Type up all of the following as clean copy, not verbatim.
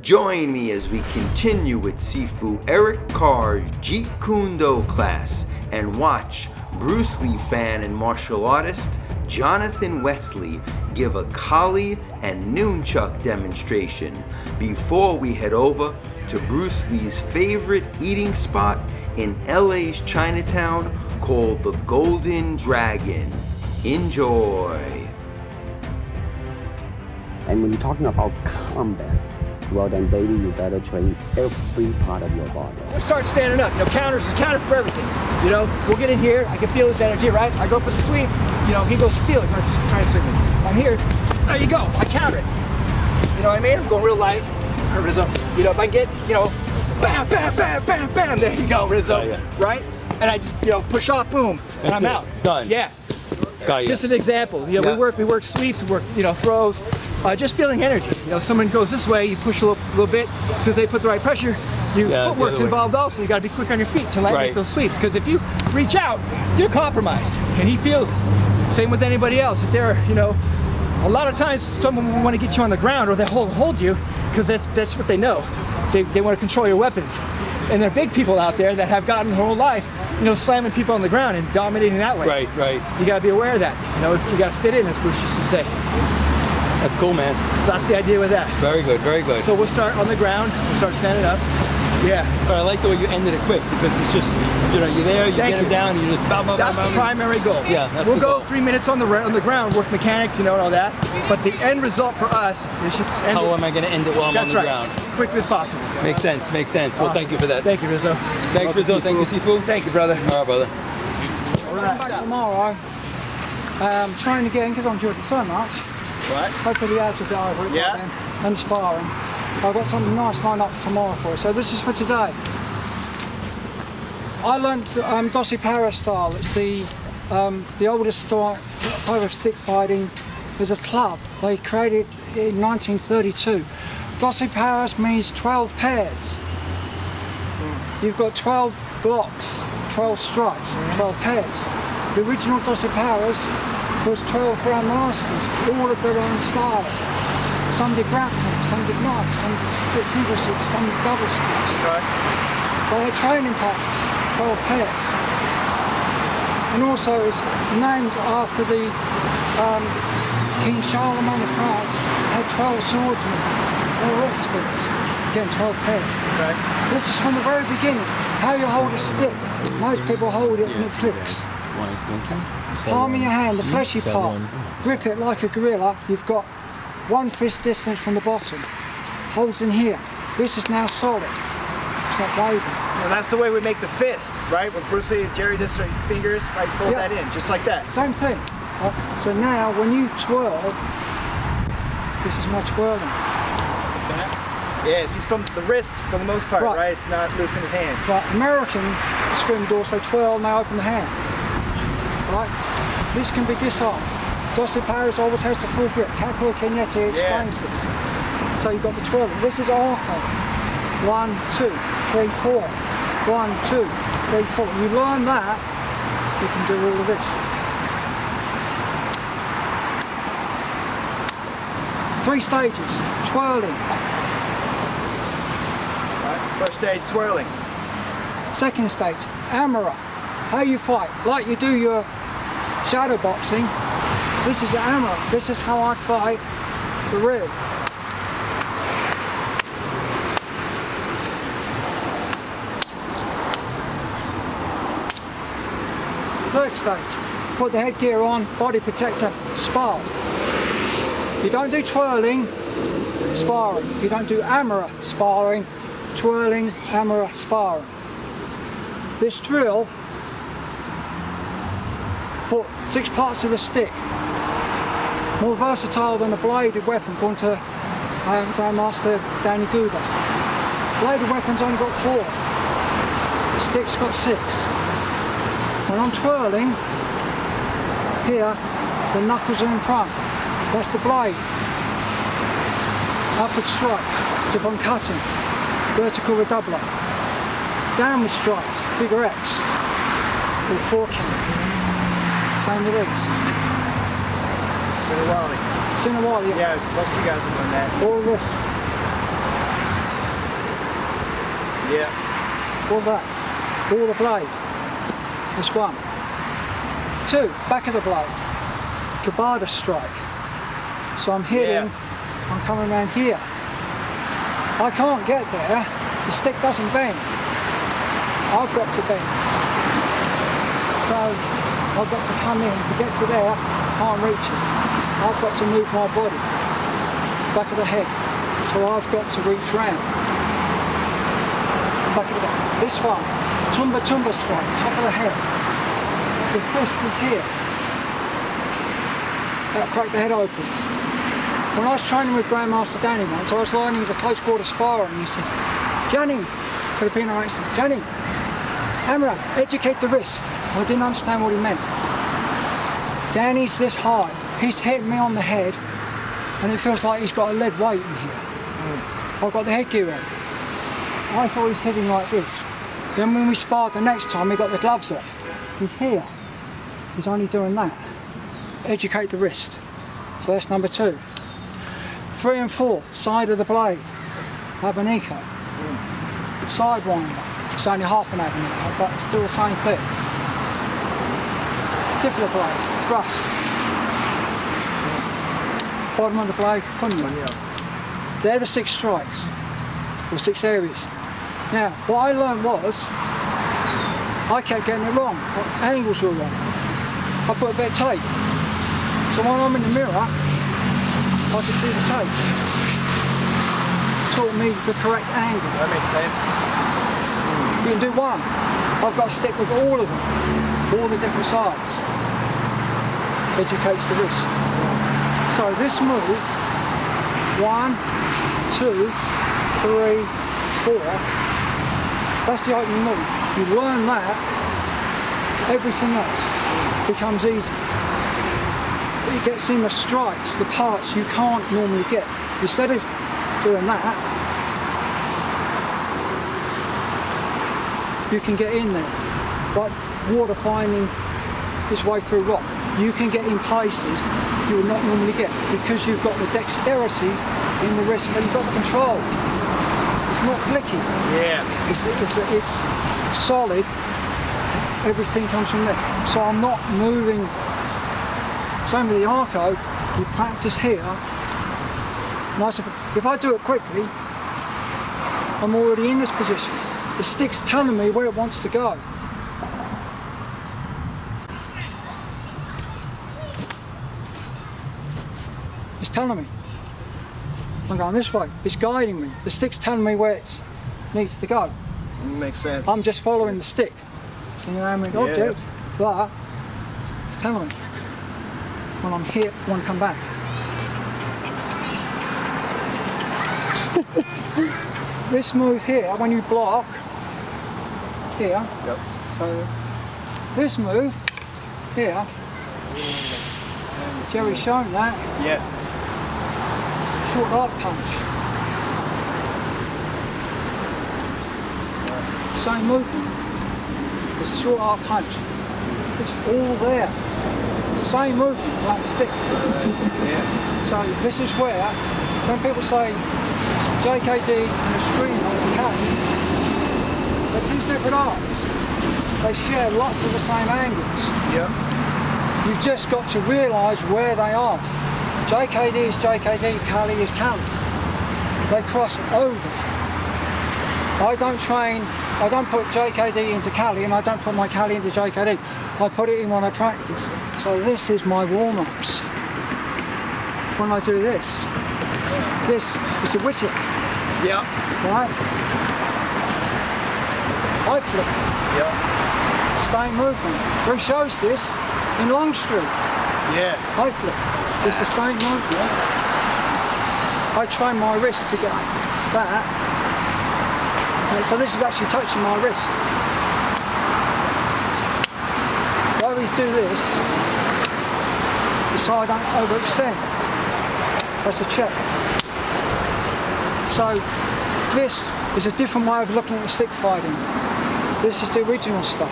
Join me as we continue with Sifu Eric Carr's Jeet Kune Do class and watch Bruce Lee fan and martial artist Jonathan Westley give a collie and nunchuck demonstration before we head over to Bruce Lee's favorite eating spot in LA's Chinatown called the Golden Dragon. Enjoy. And when you're talking about combat, well then baby, you better train every part of your body. We start standing up, counters is counter for everything. We'll get in here, I can feel his energy, right? I go for the sweep, he goes feel it, trying to sweep me. I'm here, there you go, I counter it. You know what I mean? I'm going real light. Rizzo, if I get, bam, bam, bam, bam, bam, there you go, Rizzo, right? And I just, push off, boom, and I'm out. Done. Yeah. Got you. Just an example. We work sweeps, we work, throws. Just feeling energy. Someone goes this way, you push a little bit. As soon as they put the right pressure, footwork's involved also. You got to be quick on your feet to make those sweeps. Because if you reach out, you're compromised, and he feels it. Same with anybody else. If they're, a lot of times someone will want to get you on the ground or they hold you because that's what they know. They want to control your weapons. And there are big people out there that have gotten their whole life, slamming people on the ground and dominating that way. Right. You got to be aware of that. If you got to fit in, as Bruce used to say. That's cool, man. So that's the idea with that. Very good, very good. So we'll start on the ground. We'll start standing up. Yeah. But I like the way you ended it quick because it's just, you're there, you get him down, and you just bow. That's the primary goal. Yeah, that's we'll the go goal. 3 minutes on the ground, work mechanics, and all that. But the end result for us is just end How am I going to end it while I'm on the ground? Quickly as possible. Makes sense. Awesome. Well, thank you for that. Thank you, Rizzo. Thanks, Rizzo. Thank you, Sifu. Thank you, brother. All right, brother. All right. Back tomorrow. Train again because I'm enjoying it so much. Right. Hopefully the ads will be over it by then, and sparring. I've got something nice lined up for tomorrow for you. So this is for today. I learned Dossi Para style. It's the oldest type of stick fighting. There's a club. They created it in 1932. Dossi Paras means 12 pairs. You've got 12 blocks, 12 strikes, 12 pairs. The original Dossi Paras was 12 Grand Masters, all of their own style. Some did grappling, some did knives, some did single sticks, some did double sticks. Right. They had training partners, 12 pairs. And also it's named after the King Charlemagne of France had 12 swordsmen. They were experts. Again, 12 pairs. Okay. This is from the very beginning. How you hold a stick. Most people hold it and it flicks. Palm in your hand, the fleshy part. Grip it like a gorilla. You've got 1 fist distance from the bottom. Holds in here. This is now solid. It's not waving. Well, that's the way we make the fist, right? When Bruce Lee and Jerry just fingers, right, fold that in, just like that. Same thing. So now when you twirl, this is my twirling. Yes, he's from the wrist for the most part, right? It's not loose in his hand. Right, American scrim door, so twirl, now open the hand. Right? This can be disarmed. Dossi Paras always has the full grip. Kakura Kenyete explains this. So you've got the twirling. This is arco. 1, 2, 3, 4. 1, 2, 3, 4. You learn that, you can do all of this. 3 stages. Twirling. First stage, twirling. Second stage, Amara. How you fight, like you do your shadow boxing. This is the Amara. This is how I fight the real. Third stage, put the headgear on, body protector, spar. You don't do twirling, sparring. You don't do Amara sparring, twirling, Amara sparring. This drill for 6 parts of the stick. More versatile than a bladed weapon, according to Grandmaster Danny Goober. Bladed weapons only got 4. The stick's got 6. When I'm twirling, here the knuckles are in front. That's the blade. Upward strikes, so if I'm cutting, vertical redoubler. Downward strikes, figure X, or forking. Same with these. Sinawali. Sinawali. Yeah, most of you guys have done that. All this. Yeah. All that. All the blade. That's one. Two, back of the blade. Kabada strike. So I'm hitting, I'm coming around here. I can't get there, the stick doesn't bend. I've got to bend. So I've got to come in to get to there, can't reach it. I've got to move my body, back of the head. So I've got to reach round. Back of the head. This one, tumba tumba strike, top of the head. The fist is here. That'll crack the head open. When I was training with Grandmaster Danny once, I was learning the close quarter sparring, and he said, Johnny, Filipino accent, Johnny, Amra, educate the wrist. I didn't understand what he meant. Danny's this high, he's hitting me on the head, and it feels like he's got a lead weight in here. I've got the headgear on. I thought he's hitting like this. Then when we sparred the next time, he got the gloves off. He's here. He's only doing that. Educate the wrist. So that's number two. 3 and 4, side of the blade, abanico. Sidewinder, it's only half an abanico, but it's still the same thing. Tip of the blade, thrust. Bottom of the blade, punyo. They're the 6 strikes, or 6 areas. Now, what I learned was, I kept getting it wrong, angles were wrong. I put a bit of tape. So when I'm in the mirror, I can see the tape. Taught me the correct angle. That makes sense. You can do one. I've got to stick with all of them, all the different sides. Educates the wrist. So this move, 1, 2, 3, 4, that's the opening move. You learn that, everything else becomes easy. It gets in the strikes, the parts you can't normally get. Instead of doing that, you can get in there, like water finding its way through rock. You can get in places you would not normally get because you've got the dexterity in the wrist, but you've got the control. It's not flicky. Yeah. It's solid. Everything comes from there. So I'm not moving. Same with the arco, you practice here. Nice. If I do it quickly, I'm already in this position. The stick's telling me where it wants to go. It's telling me. I'm going this way. It's guiding me. The stick's telling me where it needs to go. Makes sense. I'm just following the stick. So you're aiming object, but it's telling me. When I'm hit, I want to come back. This move here, when you block, here, so this move, here, Jerry's shown that, short arc punch. Same movement, it's a short arc punch. It's all there. Same movement, like stick. So this is where, when people say JKD and a screen on the cane, they're 2 separate arts. They share lots of the same angles. You've just got to realise where they are. JKD is JKD, Kali is Kali. They cross over. I don't put JKD into Kali and I don't put my Kali into JKD. I put it in when I practice. So this is my warm-ups. When I do this is the Wittick. Right? I flip. Same movement. Who shows this? In Longstreet. I flip. It's the same movement. I train my wrist to get that. So this is actually touching my wrist. Why we do this is so I don't overextend. That's a check. So this is a different way of looking at the stick fighting. This is the original stuff.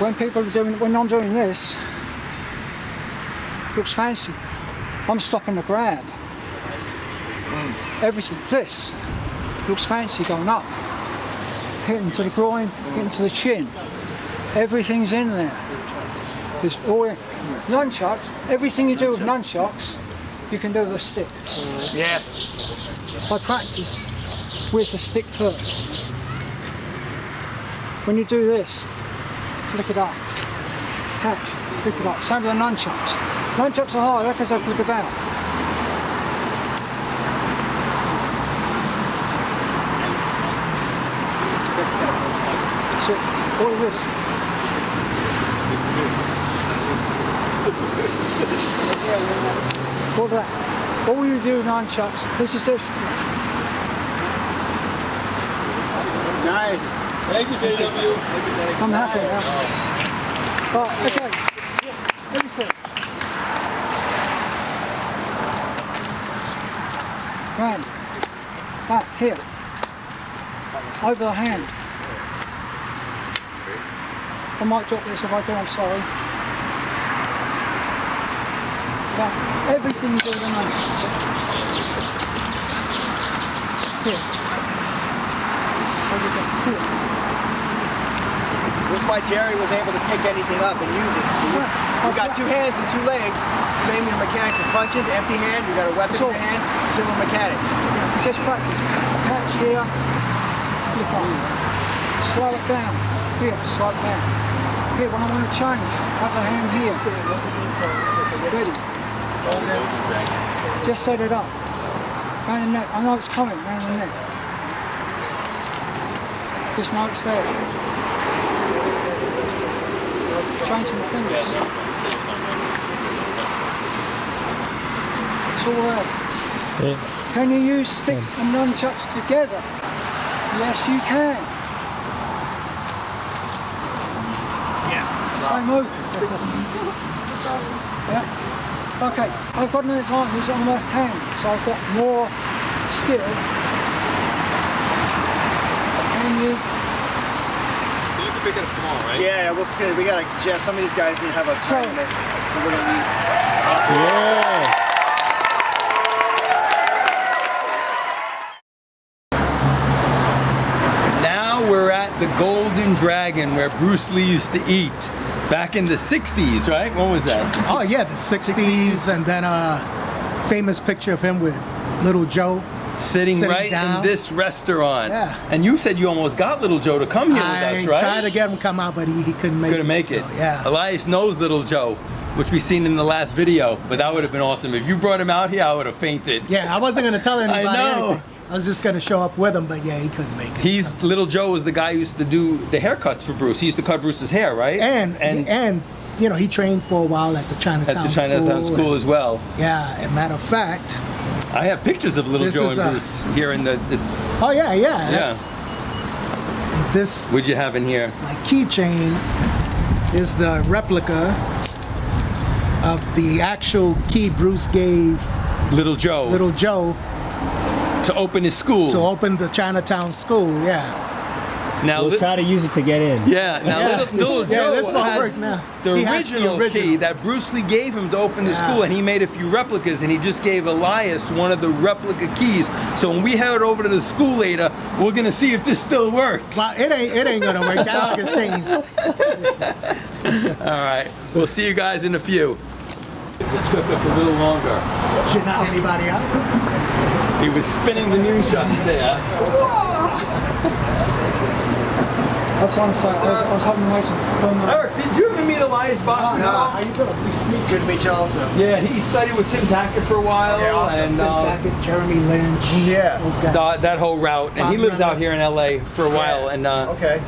When I'm doing this, it looks fancy. I'm stopping the grab. Everything, this looks fancy going up. hitting to the groin, hitting to the chin. Everything's in there. There's all nunchucks. Everything you do with nunchucks, you can do with a stick. Yeah. I practice with the stick first. When you do this, flick it up, catch, flick it up. Same with the nunchucks. Nunchucks are hard because they flick about. So, all of this. All that. All you do with nunchucks, this is it. Nice. Thank you, JW. I'm happy now. Right, okay. Let me see. Hand. Here. Over the hand. I might drop this if I do, I'm sorry. But everything you do with the knife. Here. Over there. Here. This is why Jerry was able to pick anything up and use it. So you got 2 hands and 2 legs. Same in your mechanics of punching, the empty hand, you got a weapon in your hand, similar mechanics. Just practice. Catch here. Flip on. Slow it down. Here, slow it down. Here, when I want to change, other hand here. Ready. Just set it up. Round the neck. I know it's coming, round the neck. Just know it's there. Changing the fingers. It's all there. Yeah. Can you use sticks and nunchucks together? Yes, you can. Same move. Yeah. Okay, I've got an advantage on the left hand, so I've got more skill. Can you? You have to pick it up tomorrow, right? Yeah, we got to, some of these guys need to have a So we're going to need. Yeah. Now we're at the Golden Dragon where Bruce Lee used to eat. Back in the 60s, right? When was that? Oh yeah, the 60s, and then a famous picture of him with Little Joe. Sitting right down in this restaurant. Yeah. And you said you almost got Little Joe to come here with us, right? I tried to get him to come out, but he couldn't make it. Couldn't make it. So, yeah. Elias knows Little Joe, which we seen in the last video, but that would have been awesome. If you brought him out here, I would have fainted. Yeah, I wasn't going to tell anybody know. anything. I was just going to show up with him, but yeah, he couldn't make it. Little Joe was the guy who used to do the haircuts for Bruce. He used to cut Bruce's hair, right? And you know, he trained for a while at the Chinatown school as well. Yeah, as a matter of fact, I have pictures of Little Joe and Bruce here in the oh yeah. yeah. This What'd you have in here? my keychain is the replica of the actual key Bruce gave Little Joe. Little Joe to open his school. to open the Chinatown school. Yeah. Now We'll try to use it to get in. yeah, now Yeah. Little Yeah, Joe this won't has work now. the He has the original key original. that Bruce Lee gave him to open the Yeah. school, and he made a few replicas, and he just gave Elias one of the replica keys. So when we head over to the school later, we're gonna see if this still works. Well, it ain't gonna work. That lock has changed. All right, we'll see you guys in a few. It took us a little longer. Should not anybody out. He was spinning the Nunchucks there. That's what I'm saying. I was having a nice fun. Eric, did you ever meet Elias Boston? How you doing? Good to meet you also. Yeah, he studied with Tim Tackett for a while. Yeah, awesome. And, Tim Tackett, Jeremy Lynch. Yeah. Those guys. that whole route, and he lives out here in LA for a while, and Okay.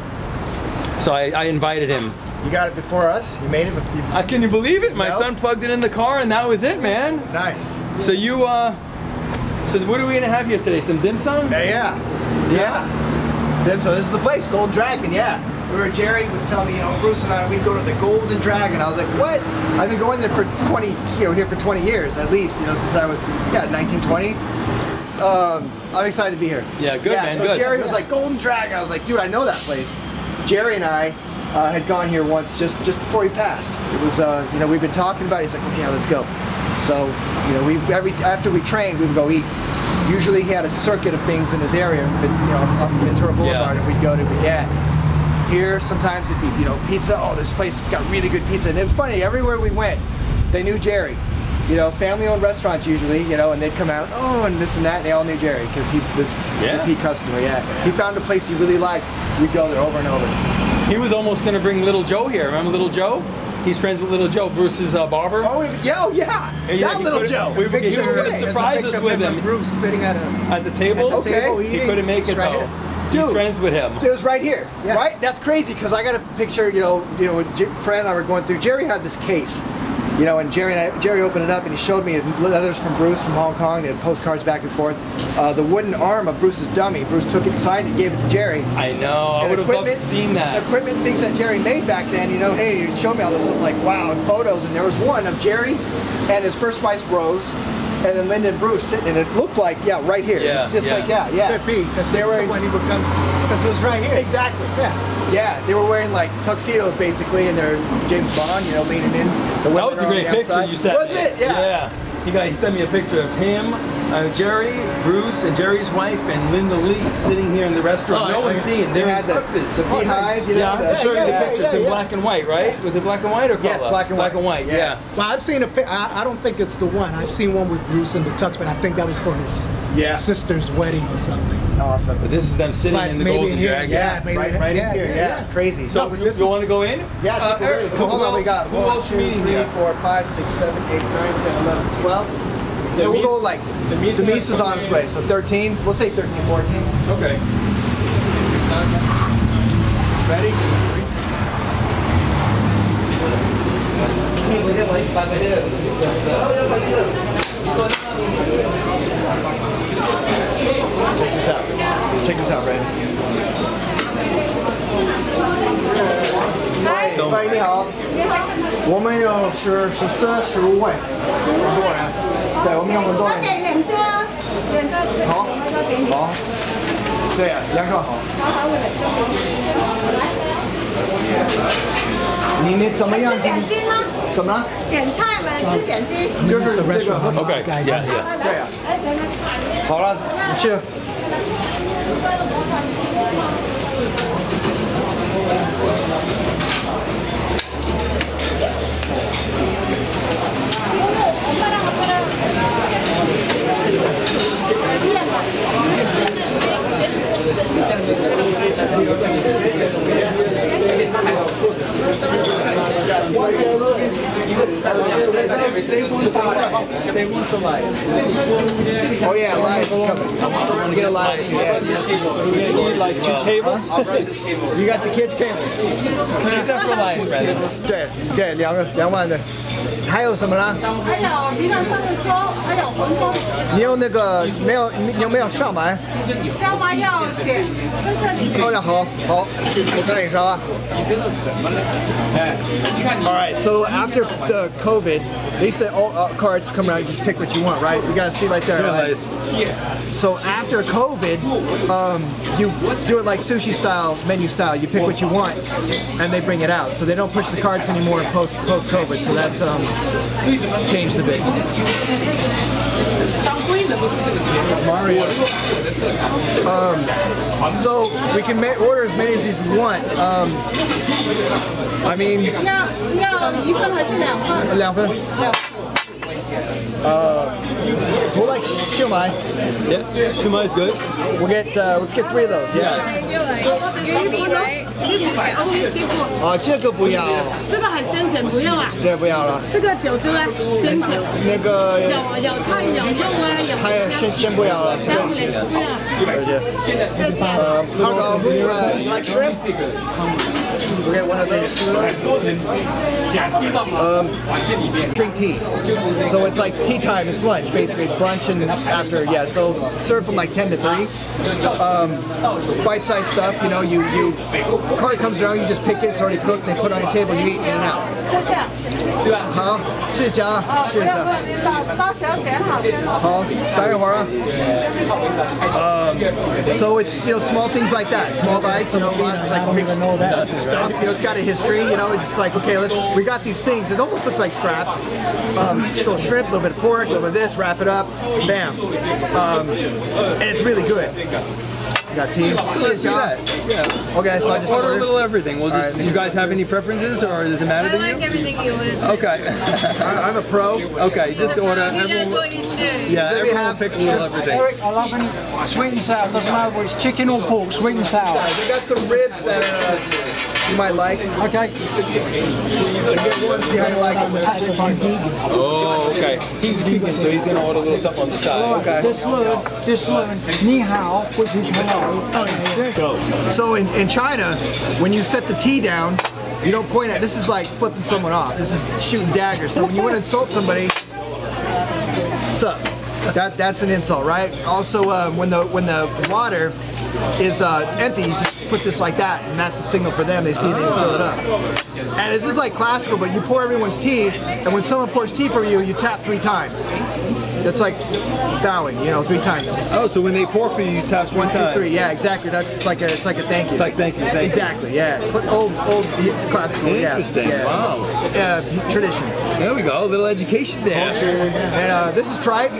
so I invited him. You got it before us? You made it before? Can you believe it? My No. son plugged it in the car, and that was it, man. Nice. So you, so what are we gonna have here today? Some dim sum? Yeah. So this is the place, Golden Dragon, yeah. Jerry was telling me, Bruce and I, we'd go to the Golden Dragon. I was like, what? I've been going there for 20, here for 20 years at least, since I was, 1920. I'm excited to be here. Yeah, good, man, so good. Jerry was like, Golden Dragon. I was like, dude, I know that place. Jerry and I had gone here once just before he passed. It was, we've been talking about it. He's like, okay, let's go. So, after we trained, we would go eat. usually he had a circuit of things in his area, up Ventura Boulevard, and we'd go to, here sometimes it'd be, pizza. Oh, this place has got really good pizza. And it was funny, everywhere we went, they knew Jerry. Family-owned restaurants usually, and they'd come out, oh, and this and that, and they all knew Jerry because he was a repeat customer, He found a place he really liked, we'd go there over and over. He was almost going to bring Little Joe here. Remember Little Joe? He's friends with Little Joe, Bruce's barber. Oh, yeah. That Little Joe. He was going to surprise us with him. Bruce sitting at the table? Okay. He couldn't make it, though. Dude, he's friends with him. It was right here, right? That's crazy because I got a picture. When Fran and I were going through. Jerry had this case, and Jerry opened it up and he showed me letters from Bruce from Hong Kong. They had postcards back and forth. The wooden arm of Bruce's dummy. Bruce took it, signed it, gave it to Jerry. I know. I would have loved to seen that. Equipment things that Jerry made back then. Hey, he showed me all this and photos. And there was one of Jerry and his first wife Rose. And then Linda and Bruce sitting, and it looked like, right here. Yeah, it was just Could be, because they were when he would come, because it was right here. Exactly. Yeah, they were wearing like tuxedos basically, and they're James Bond, leaning in. That was a great picture you sent me. Wasn't it? Yeah. He sent me a picture of him, Jerry, Bruce, and Jerry's wife, and Linda Lee sitting here in the restaurant. No one's seeing. They're in tuxes. The beehive. I'll show you the picture. It's in black and white, right? Was it black and white or color? Yes, black and white. Black and white. Yeah. Well, I've seen I don't think it's the one. I've seen one with Bruce in the tux, but I think that was for his sister's wedding or something. Awesome. But this is them sitting in the Golden Dragon. Yeah, right in here. Yeah, crazy. So you want to go in? Yeah. So hold on, we got 1, 2, 3, 4, 5, 6, 7, 8, 9, 10, 11, 12. We'll go Demise is on its way, so 13. We'll say 13, 14. Okay. Ready? Check this out, Brandon. Hi. 你好。我们有14、15位，很多人。对，我们有很多人。好，对呀，2个好。你怎么样？吃点心吗？怎么了？点菜吗？吃点心。就是这个。 Okay. Yeah. 对呀。好了，你去。Oh yeah, Elias is coming. Get Elias here. You need like 2 tables? You got the kids' table. Save that for Elias, Brandon. 对，2万的。还有什么啦？还有皮蛋三个粥，还有馄饨。你有那个没有？你有没有烧麦？烧麦要点，在这里。好，我看一下啊。All right, so after the COVID, they used to all cards come around. You just pick what you want, right? We got a seat right there. So after COVID, you do it like sushi style, menu style. You pick what you want, and they bring it out. So they don't push the cards anymore post COVID. So that's changed a bit. Mario. So we can order as many as these we want. I mean. 要1份还是2份？2份。Who likes shumai? Yeah, shumai is good. We'll get let's get 3 of those. Yeah. 这个不要。这个海鲜卷不用啊。这不要了。这个酒就在煎酒。那个有菜有肉啊有。还有先不要了。不要。How about who like shrimp? We'll get 1 of those. Drink tea. So it's like tea time. It's lunch, basically brunch and after. Yeah. So serve from like 10 to 3. Bite-sized stuff. You card comes around. You just pick it. It's already cooked. They put it on your table. You eat in and out. 好，谢谢啊，谢谢。到时候点好吃。好，待一会儿啊。So it's small things like that, small bites, it's like mixed stuff. It's got a history. It's just like okay, we got these things. It almost looks like scraps. Little shrimp, a little bit of pork, a little bit of this. Wrap it up, bam, and it's really good. You got tea? Yeah. Okay, so I just order a little everything. We'll just. Do you guys have any preferences, or does it matter to you? I like everything you ordered. Okay. I'm a pro. Okay, just order. He knows what he's doing. Yeah, everyone will pick a little everything. Eric, I love any sweet and sour. Doesn't matter whether it's chicken or pork, sweet and sour. They got some ribs that you might like. Okay. Get one, see how you like them. Oh, okay. He's vegan, so he's gonna order a little something on the side. Okay. Just learn ni hao, which is hello. So in China, when you set the tea down, you don't point at. This is like flipping someone off. This is shooting daggers. So when you want to insult somebody, what's up? That's an insult, right? Also, when the water is empty, you just put this like that, and that's a signal for them. They see they fill it up. And this is like classical, but you pour everyone's tea, and when someone pours tea for you, you tap 3 times. It's like bowing, 3 times. Oh, so when they pour for you, you tap 3 1, 2, times. 3. Yeah, exactly. It's like a thank you. It's like thank you. Exactly. Yeah. Old it's classical. Interesting. Yeah. Wow. Tradition. There we go. A little education there. And this is tripe.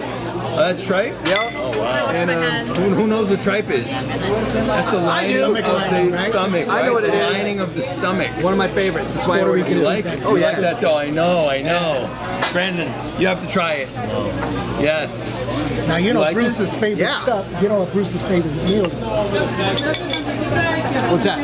That's tripe? Yep. Oh, wow. And who knows what tripe is? That's the lining of the stomach, right? I know what it is. The lining of the stomach. One of my favorites. That's why I ordered it. You like it? Oh, You yeah. like that though? I know. Brandon, you have to try it. Yes. Now you know like Bruce's favorite Yeah. stuff. You know what Bruce's favorite meal is? What's that?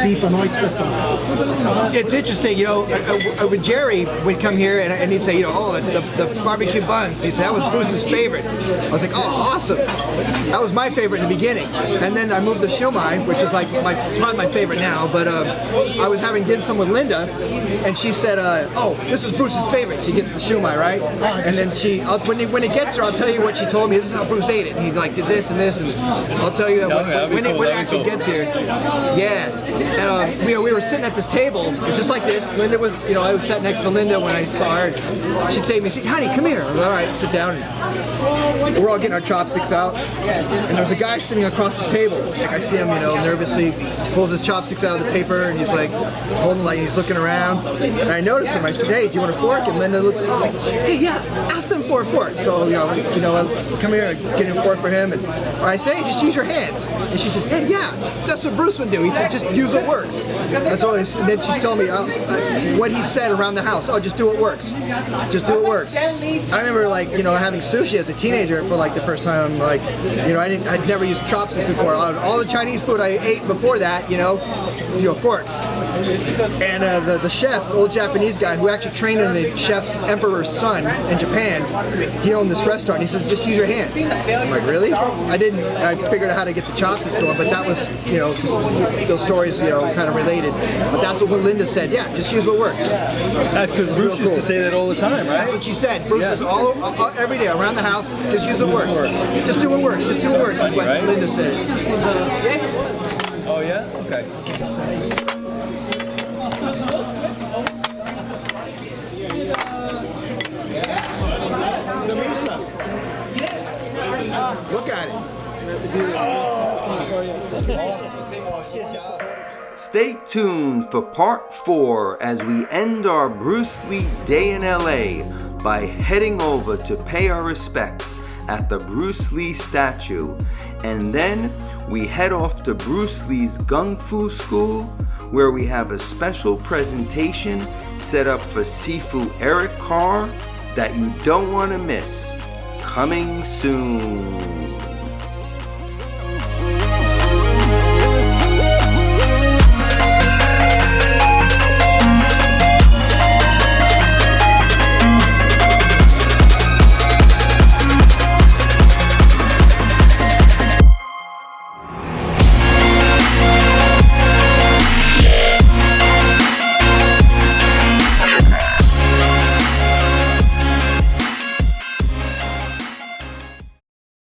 Beef and oyster sauce. It's interesting, when Jerry would come here and he'd say, the barbecue buns. He said that was Bruce's favorite. I was like, oh, awesome. That was my favorite in the beginning. And then I moved to shumai, which is like not my favorite now, but I was having dim sum with Linda, and she said, oh, this is Bruce's favorite. She gets the shumai, right? And then when it gets her, I'll tell you what she told me. This is how Bruce ate it. And he did this and this, and I'll tell you that when it actually gets here. Yeah. And we were sitting at this table, it's just like this. Linda was, I was sat next to Linda when I saw her. She'd say to me, honey, come here. I was, all right, sit down. And we're all getting our chopsticks out. And there's a guy sitting across the table. Like I see him, nervously pulls his chopsticks out of the paper, and he's like holding, like he's looking around. And I noticed him. I said, hey, do you want a fork? And Linda looks, oh, hey, yeah, ask them for a fork. So, come here and get a fork for him. And I say, hey, just use your hands. And she says, hey, yeah, that's what Bruce would do. He said, just use what works. That's always, and then she's telling me what he said around the house. Oh, just do what works. Just do what works. I remember, having sushi as a teenager for the first time. I'd never used chopsticks before. All the Chinese food I ate before that, forks. And the chef, old Japanese guy who actually trained in the chef's emperor's son in Japan, he owned this restaurant. He says, just use your hands. I'm like, really? I figured out how to get the chopsticks going, but that was, just those stories, kind of related. But that's what Linda said. Yeah, just use what works. That's because Bruce used to say that all the time, right? That's what she said. Bruce was every day around the house, just use what works. Just do what works. Just do what works is what Linda said. Oh, yeah? Okay. Look at it. Stay tuned for part 4 as we end our Bruce Lee Day in LA by heading over to pay our respects at the Bruce Lee statue, and then we head off to Bruce Lee's Kung Fu School, where we have a special presentation set up for Sifu Eric Carr that you don't want to miss. Coming soon.